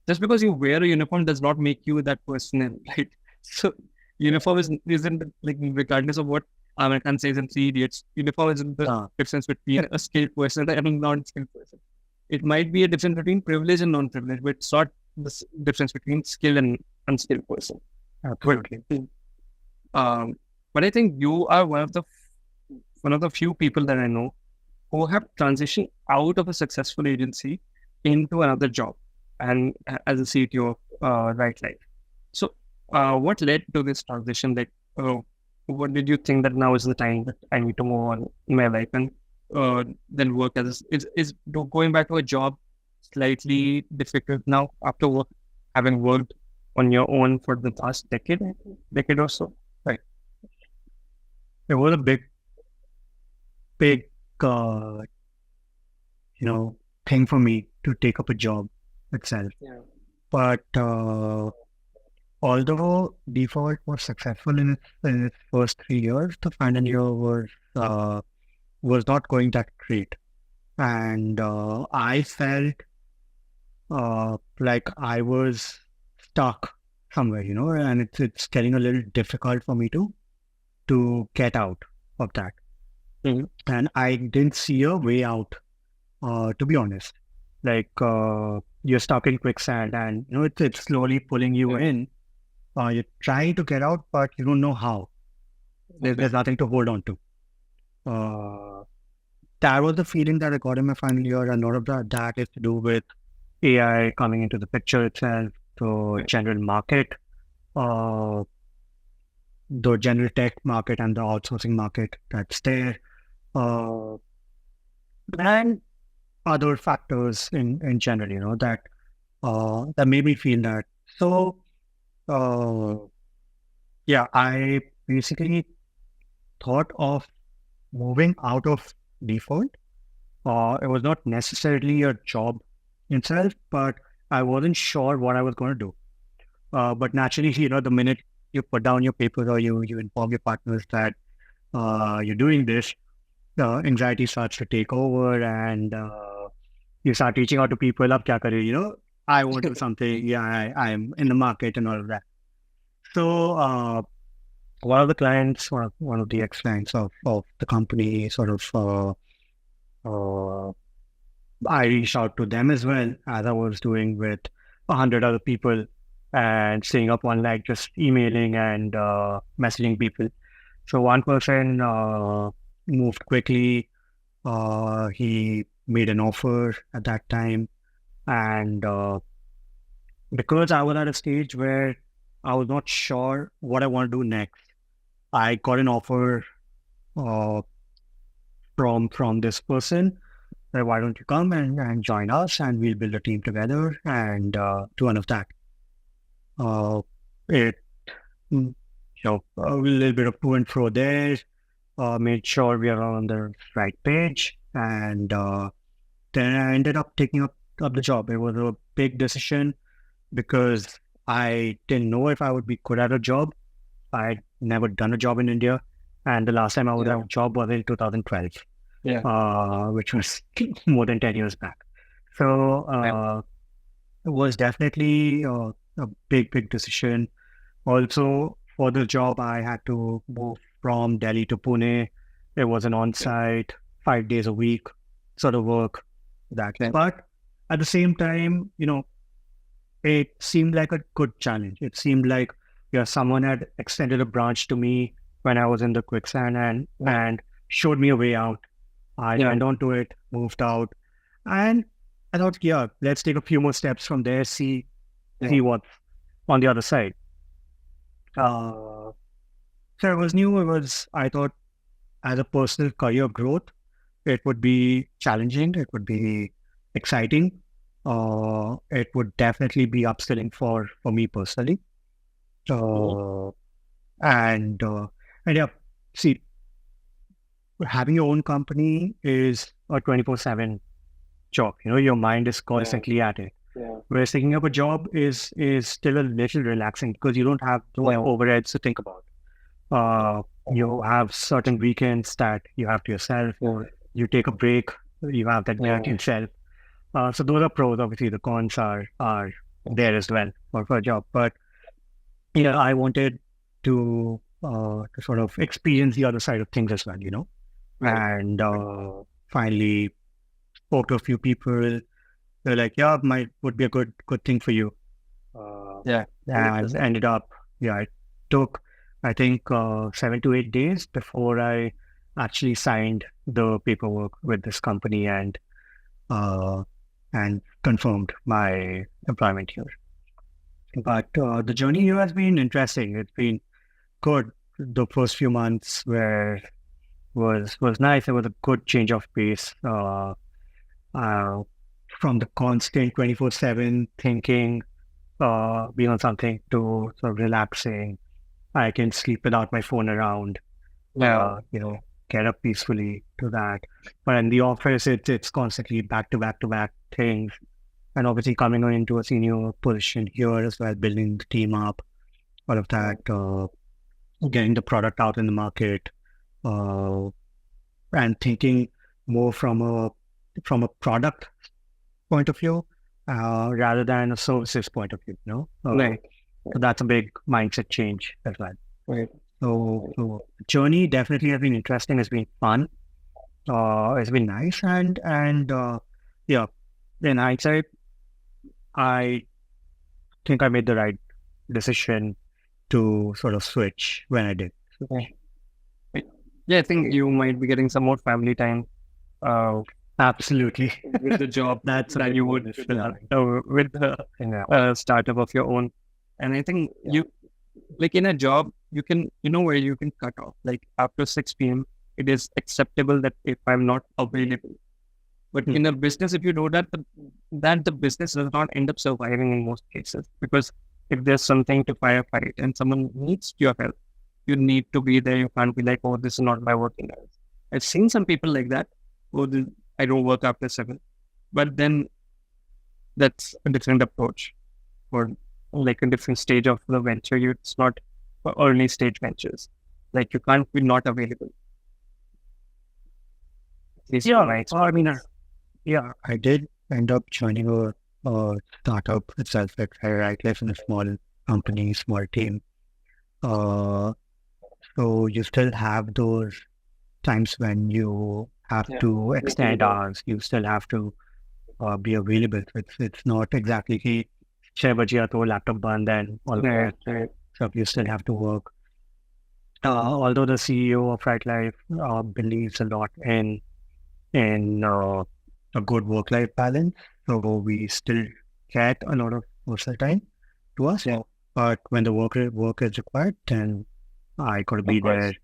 just because you wear a uniform does not make you that person, right? So uniform isn't like, regardless of what American says in 3 Idiots, uniform isn't the difference between a skilled person and a non-skilled person. It might be a difference between privilege and non-privilege, but it's not the difference between skilled and unskilled person. Absolutely. But I think you are one of the few people that I know who have transitioned out of a successful agency into another job and as a CTO of RightLife. So what led to this transition? Like, what did you think that now is the time that I need to move on in my life and then work as is going back to a job slightly difficult now after having worked on your own for the past decade or so? Right. It was a big thing for me to take up a job itself. But although Default was successful in its first 3 years, the final year was not going that great, and I felt like I was stuck somewhere, and it's getting a little difficult for me to get out of that. And I didn't see a way out, to be honest. Like you're stuck in quicksand, and it's slowly pulling you in. You're trying to get out, but you don't know how. There's nothing to hold on to. That was the feeling that I got in my final year, and a lot of that is to do with AI coming into the picture itself, the general market, the general tech market and the outsourcing market that's there, and other factors in general, that that made me feel that. So, yeah, I basically thought of moving out of default. It was not necessarily a job itself, but I wasn't sure what I was going to do. But naturally, the minute you put down your papers or you inform your partners that you're doing this, anxiety starts to take over, and you start reaching out to people. Ab kya kare? I want to do something. Yeah, I'm in the market and all of that. So one of the clients, one of the ex-clients of the company, sort of, I reached out to them as well, as I was doing with 100 other people, and staying up one night just emailing and messaging people. So one person moved quickly. He made an offer at that time, and because I was at a stage where I was not sure what I want to do next, I got an offer from this person. Why don't you come and join us, and we'll build a team together and do one of that. A little bit of to and fro there, made sure we are on the right page, and then I ended up taking up the job. It was a big decision because I didn't know if I would be good at a job. I'd never done a job in India, and the last time I would have a job was in 2012. Which was more than 10 years back. So it was definitely a big decision. Also, for the job, I had to move from Delhi to Pune. It was an on-site, 5 days a week sort of work. But at the same time, it seemed like a good challenge. It seemed like someone had extended a branch to me when I was in the quicksand and showed me a way out. I went on to it, moved out, and I thought, let's take a few more steps from there, see what's on the other side. So it was new. I thought, as a personal career growth, it would be challenging. It would be exciting. It would definitely be upskilling for me personally. And see, having your own company is a 24/7 job. Your mind is constantly at it. Whereas taking up a job is still a little relaxing because you don't have those overheads to think about. You have certain weekends that you have to yourself, or you take a break, you have that break yourself. So those are pros. Obviously, the cons are there as well for a job. But I wanted to sort of experience the other side of things as well, and finally spoke to a few people. They're like, would be a good thing for you. And ended up, it took, I think, 7 to 8 days before I actually signed the paperwork with this company and confirmed my employment here. But the journey here has been interesting. It's been good. The first few months was nice. It was a good change of pace from the constant 24/7 thinking, being on something, to sort of relaxing. I can sleep without my phone around. Get up peacefully to that. But in the office, it's constantly back to back things. And obviously coming on into a senior position here as well, building the team up, all of that, getting the product out in the market, and thinking more from a product point of view rather than a services point of view. So that's a big mindset change as well. So the journey definitely has been interesting. It's been fun. It's been nice, and in hindsight, I think I made the right decision to sort of switch when I did. I think you might be getting some more family time. Absolutely. With the job that you would with the startup of your own. And I think you, like in a job, you can, where you can cut off. Like after 6 p.m., it is acceptable that if I'm not available But in a business, if you do that, the business does not end up surviving in most cases, because if there's something to firefight and someone needs your help, you need to be there. You can't be like, oh, this is not my working hours. I've seen some people like that. Oh, I don't work after 7. But then that's a different approach, or like a different stage of the venture. It's not for early stage ventures. Like you can't be not available. At least from my experience. I did end up joining a startup itself at RightLife in a small company, small team. So you still have those times when you have to extend hours. You still have to be available. It's not exactly कि 6 बजे या तो laptop बंद and all that. So you still have to work. Although the CEO of RightLife believes a lot in a good work-life balance, so we still get a lot of personal time to us. But when the work is required, then I got to be there,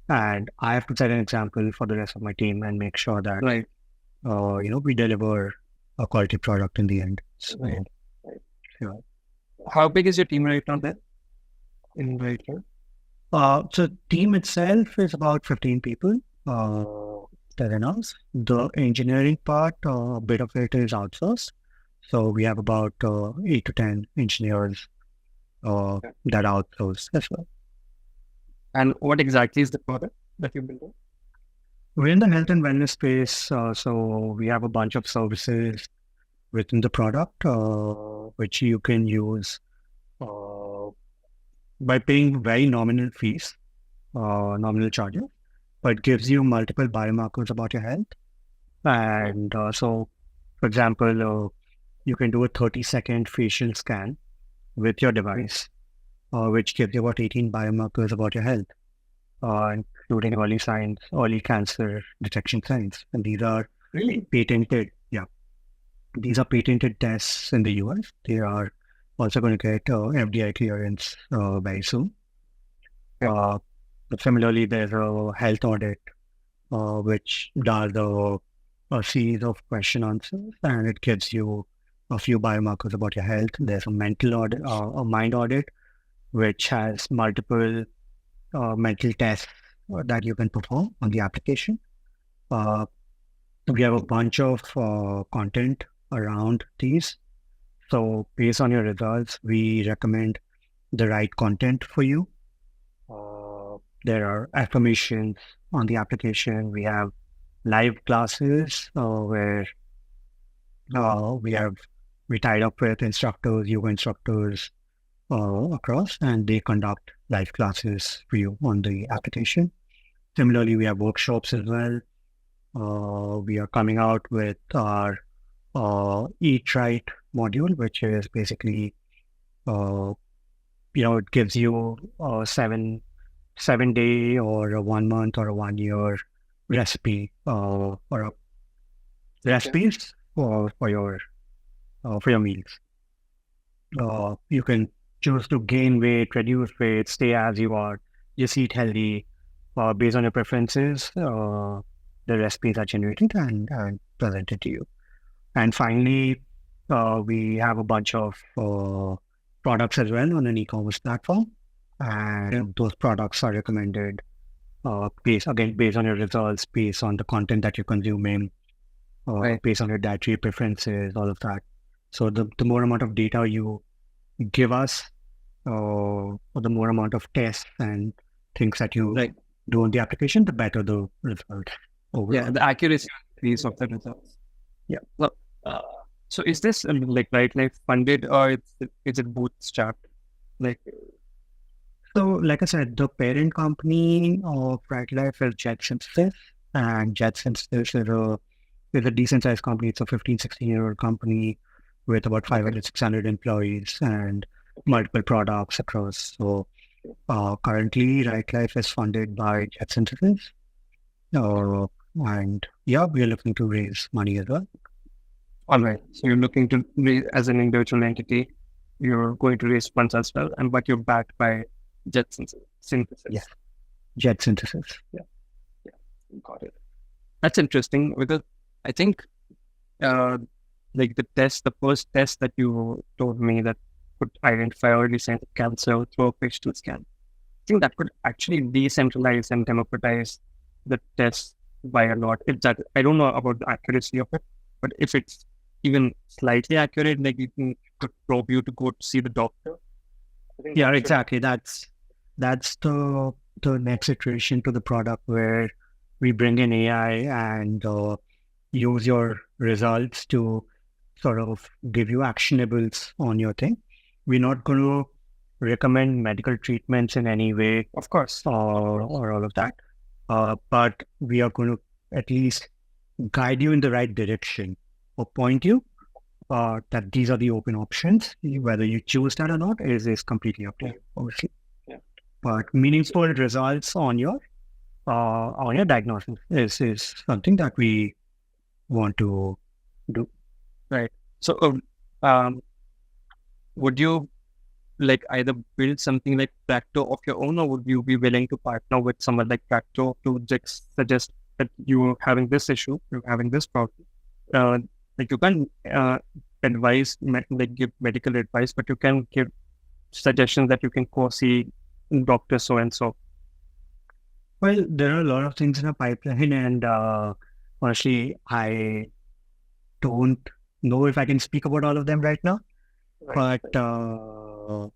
and I have to set an example for the rest of my team and make sure that we deliver a quality product in the end. So, How big is your team right now then? In RightLife? So team itself is about 15 people. That enough. The engineering part, a bit of it is outsourced. So we have about 8 to 10 engineers that outsource as well. And what exactly is the product that you're building? We're in the health and wellness space, so we have a bunch of services within the product, which you can use by paying very nominal fees, nominal charges, but gives you multiple biomarkers about your health. And so, for example, you can do a 30-second facial scan with your device, which gives you about 18 biomarkers about your health, including early signs, early cancer detection signs. And these are patented. Yeah. These are patented tests in the US. They are also going to get FDA clearance very soon. But similarly, there's a health audit, which does a series of question answers, and it gives you a few biomarkers about your health. There's a mental audit, a mind audit, which has multiple mental tests that you can perform on the application. We have a bunch of content around these. So based on your results, we recommend the right content for you. There are affirmations on the application. We have live classes where we tied up with instructors, yoga instructors across, and they conduct live classes for you on the application. Similarly, we have workshops as well. We are coming out with our Eat Right module, which is basically, it gives you a 7-day or a 1 month or a 1 year recipe recipes for your meals. You can choose to gain weight, reduce weight, stay as you are, just eat healthy. Based on your preferences, the recipes are generated and presented to you. And finally, we have a bunch of products as well on an e-commerce platform. And those products are recommended based on your results, based on the content that you're consuming, based on your dietary preferences, all of that. So the more amount of data you give us, or the more amount of tests and things that you do on the application, the better the result overall. Yeah, the accuracy increase of the results. Yeah. Well, so is this like RightLife funded, or is it bootstrapped? So, like I said, the parent company of RightLife is Jet Synthesis, and Jet Synthesis is a decent sized company. It's a 15-16-year-old company with about 500-600 employees and multiple products across. So currently, RightLife is funded by Jet Synthesis. And yeah, we are looking to raise money as well. All right. So you're looking to raise as an individual entity. You're going to raise funds as well, but you're backed by Jet Synthesis. Yeah. Jet Synthesis. Yeah. Got it. That's interesting, because I think like the first test that you told me that could identify early signs of cancer through a facial scan. I think that could actually decentralize and democratize the test by a lot. If that, I don't know about the accuracy of it, but if it's even slightly accurate, like it could probe you to go to see the doctor. Yeah, exactly. That's the next iteration to the product where we bring in AI and use your results to sort of give you actionables on your thing. We're not going to recommend medical treatments in any way, Of course. or all of that. But we are going to at least guide you in the right direction or point you that these are the open options. Whether you choose that or not is completely up to you, obviously. Yeah. But meaningful results on your diagnosis is something that we want to do. Right. So, would you like either build something like Practo of your own, or would you be willing to partner with someone like Practo to just suggest that you're having this issue, you're having this problem? Like you can advise, like give medical advice, but you can give suggestions that you can go see doctor so and so. Well, there are a lot of things in a pipeline, and honestly, I don't know if I can speak about all of them right now. Right. But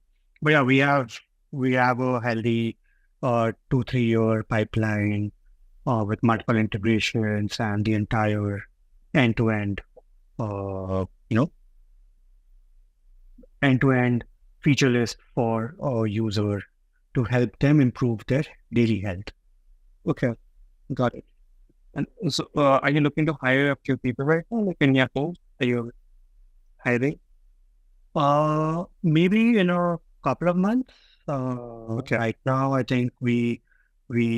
yeah, we have a healthy 2-3 year pipeline with multiple integrations and the entire end-to-end end-to-end feature list for a user to help them improve their daily health. Okay, got it. And so, are you looking to hire a few people right now? Like in your team, are you hiring? Maybe in a couple of months. Okay. Right now, I think we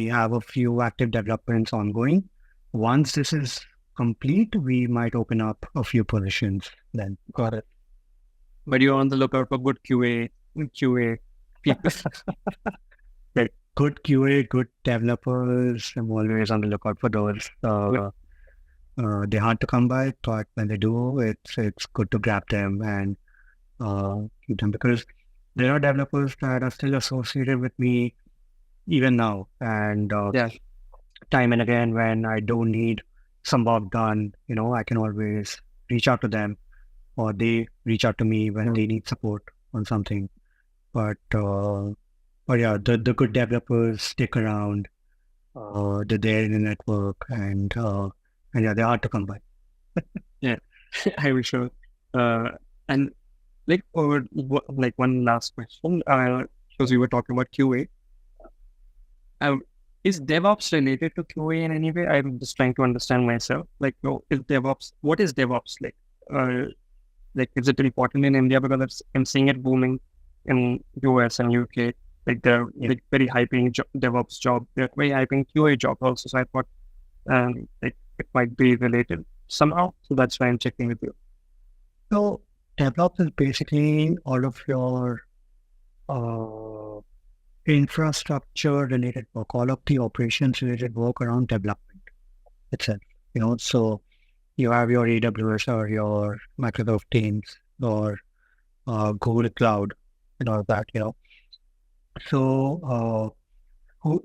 have a few active developments ongoing. Once this is complete, we might open up a few positions then. Got it. But you're on the lookout for good QA people. Like good QA, good developers. I'm always on the lookout for those. They're hard to come by, but when they do, it's good to grab them and keep them, because there are developers that are still associated with me even now. And time and again, when I don't need some work done, I can always reach out to them, or they reach out to me when they need support on something. But yeah, the good developers stick around. They're there in the network, and yeah, they're hard to come by. Yeah, I will sure. And like one last question, because we were talking about QA. Is DevOps related to QA in any way? I'm just trying to understand myself. Like, no, what is DevOps like? Like, is it important in India? Because I'm seeing it booming in US and UK. Like, they're like very high paying DevOps job. They're very high paying QA job also. So I thought like it might be related somehow. So that's why I'm checking with you. So DevOps is basically all of your infrastructure related work, all of the operations related work around development itself. So you have your AWS or your Microsoft Teams or Google Cloud and all that. So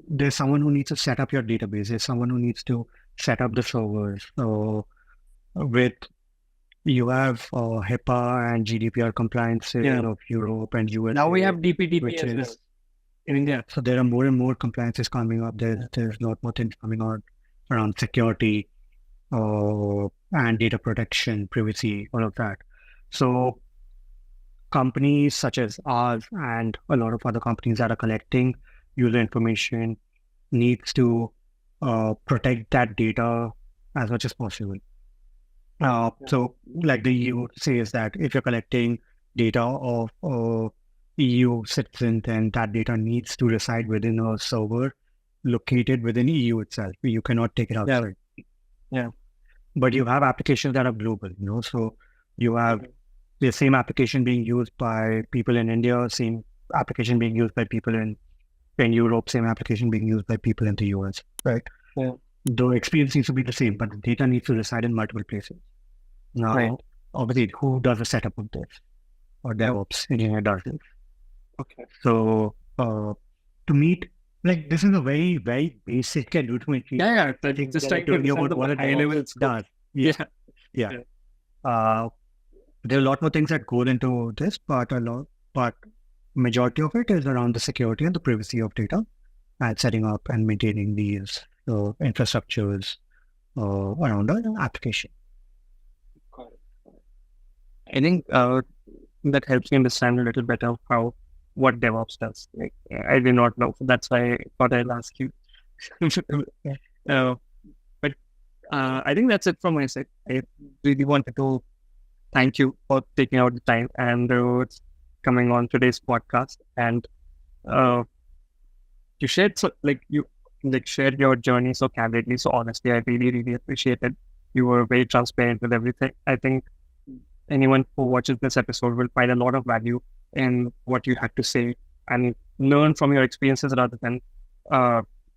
there's someone who needs to set up your database. There's someone who needs to set up the servers. So you have HIPAA and GDPR compliances of Europe and US. Now we have DPDP in India. So there are more and more compliances coming up. There's a lot more things coming out around security and data protection, privacy, all of that. So companies such as ours and a lot of other companies that are collecting user information needs to protect that data as much as possible. So like the EU says that if you're collecting data of EU citizens, then that data needs to reside within a server located within EU itself. You cannot take it outside. Yeah. But you have applications that are global, so you have the same application being used by people in India, same application being used by people in Europe, same application being used by people in the US, right? Yeah. The experience needs to be the same, but the data needs to reside in multiple places. Now, Right. obviously, who does a setup of this? Or DevOps engineer does it. Okay. So, to meet, like, this is a very, very basic and rudimentary Yeah. thing Just that I trying to told you understand about what a the high level DevOps scope. does. Yeah. Yeah. There are a lot more things that go into this, but majority of it is around the security and the privacy of data and setting up and maintaining these infrastructures around an application. Got it. I think that helps me understand a little better what DevOps does. Like, I did not know. That's why I thought I'll ask you. But I think that's it from my side. I really wanted to thank you for taking out the time and coming on today's podcast. And you shared your journey so candidly, so honestly. I really, really appreciate it. You were very transparent with everything. I think anyone who watches this episode will find a lot of value in what you had to say and learn from your experiences rather than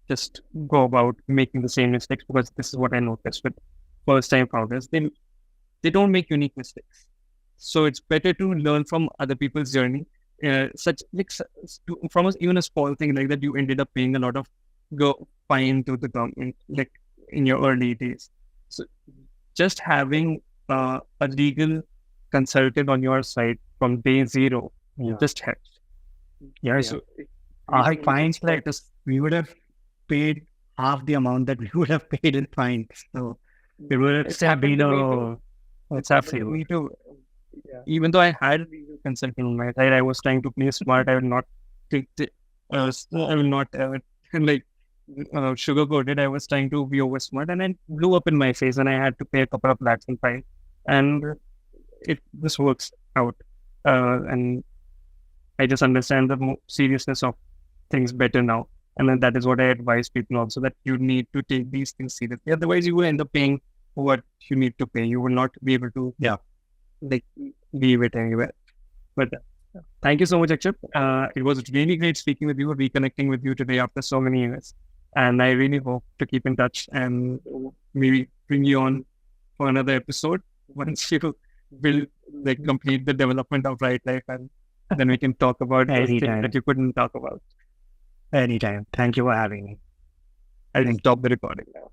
just go about making the same mistakes, because this is what I noticed with first time founders. They don't make unique mistakes. So it's better to learn from other people's journey. From even a small thing like that, you ended up paying a lot of fine to the government, like in your early days. So just having a legal consultant on your side from day zero just helps. Yeah. So I find like this, we would have paid half the amount that we would have paid in fines. So it would have been it's happened to me too. Even though I had a legal consultant on my side, I was trying to play smart. I will not sugarcoat it. I was trying to be over smart, and it blew up in my face, and I had to pay a couple of lakhs in fine. And this works out, and I just understand the seriousness of things better now. And then that is what I advise people also, that you need to take these things seriously. Otherwise, you will end up paying what you need to pay. You will not be able to leave it anywhere. But thank you so much, Akshit. It was really great speaking with you, reconnecting with you today after so many years. And I really hope to keep in touch and maybe bring you on for another episode once you will complete the development of RightLife, and then we can talk about things that you couldn't talk about. Anytime. Thank you for having me. I'll stop the recording now.